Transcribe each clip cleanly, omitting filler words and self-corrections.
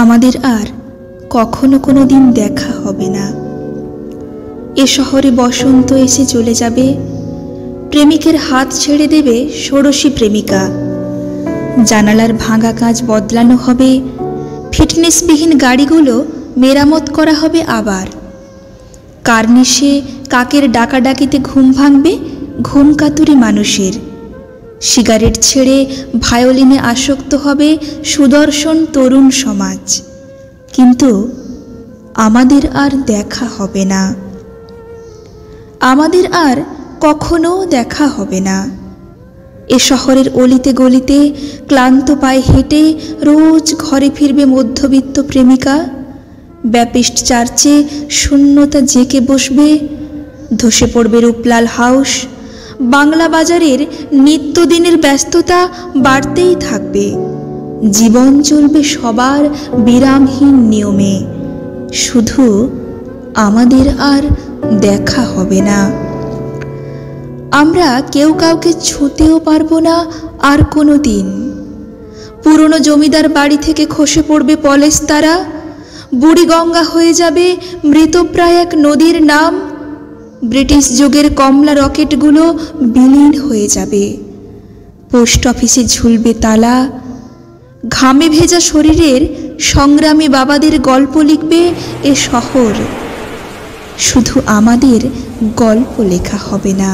আমাদের আর কখনো কোনো দিন দেখা হবে না। এ শহরে বসন্ত এসে চলে যাবে, প্রেমিকের হাত ছেড়ে দেবে ষোড়শী প্রেমিকা। জানালার ভাঙা কাঁচ বদলানো হবে, ফিটনেসবিহীন গাড়িগুলো মেরামত করা হবে আবার। কার্নিশে কাকের ডাকাডাকিতে ঘুম ভাঙবে ঘুম কাতুরে মানুষের। সিগারেট ছেড়ে ভায়োলিনে আসক্ত হবে সুদর্শন তরুণ সমাজ। কিন্তু আমাদের আর দেখা হবে না, আমাদের আর কখনো দেখা হবে না। এ শহরের অলিতে গলিতে ক্লান্ত পায়ে হেঁটে রোজ ঘরে ফিরবে মধ্যবিত্ত প্রেমিকা। ব্যাপিস্ট চার্চে শূন্যতা জেঁকে বসবে, ধসে পড়বে রূপলাল হাউস। বাংলা বাজারের নিত্যদিনের ব্যস্ততা বাড়তেই থাকবে। জীবন চলবে সবার বিরামহীন নিয়মে, শুধু আমাদের আর দেখা হবে না। আমরা কেউ কাউকে ছুঁতেও পারবো না আর কোনো দিন। পুরনো জমিদার বাড়ি থেকে খসে পড়বে পলেস্তারা, বুড়িগঙ্গা হয়ে যাবে মৃতপ্রায় এক নদীর নাম। ব্রিটিশ যুগের কমলা রকেটগুলো বিলীন হয়ে যাবে, পোস্ট অফিসে ঝুলবে তালা। ঘামে ভেজা শরীরের সংগ্রামী বাবাদের গল্প লিখবে এ শহর, শুধু আমাদের গল্প লেখা হবে না।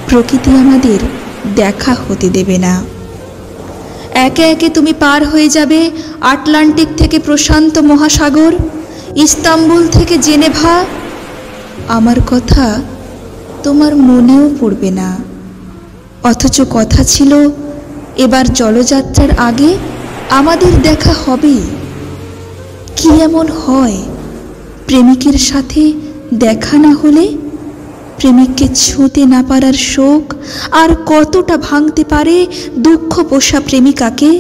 প্রকৃতি আমাদের দেখা হতে দেবে না। একে একে তুমি পার হয়ে যাবে আটলান্টিক থেকে প্রশান্ত মহাসাগর, ইস্তাম্বুল থেকে জেনেভা। আমার কথা তোমার মনেও পড়বে না, অথচ কথা ছিল এবার জলযাত্রার আগে আমাদের দেখা হবেই। কি এমন হয় প্রেমিকের সাথে দেখা না হলে? প্রেমিককে ছুঁতে না পারার শোক আর কতটা ভাঙতে পারে দুঃখ পোষা প্রেমিকাকে?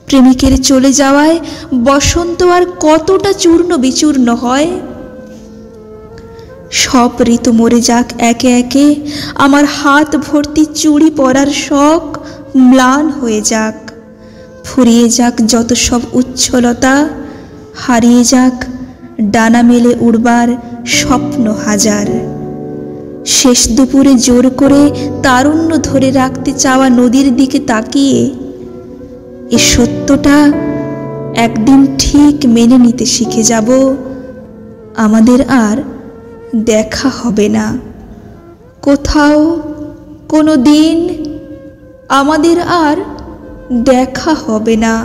প্রেমিকের চলে যাওয়ায় বসন্ত আর কতটা চূর্ণ বিচূর্ণ হয়? সব ঋতু মরে যাক একে একে, আমার হাত ভর্তি চুড়ি পরার শখ ম্লান হয়ে যাক। ফুরিয়ে যাক যত সব উচ্ছলতা, হারিয়ে যাক ডানা মেলে উড়বার স্বপ্ন হাজার। শেষ দুপুরে জোর করে তারুণ্য ধরে রাখতে চাওয়া নদীর দিকে তাকিয়ে এ সত্যটা একদিন ঠিক মেনে নিতে শিখে যাব, আমাদের আর দেখা হবে না কোথাও কোনো দিন, আমাদের আর দেখা হবে না।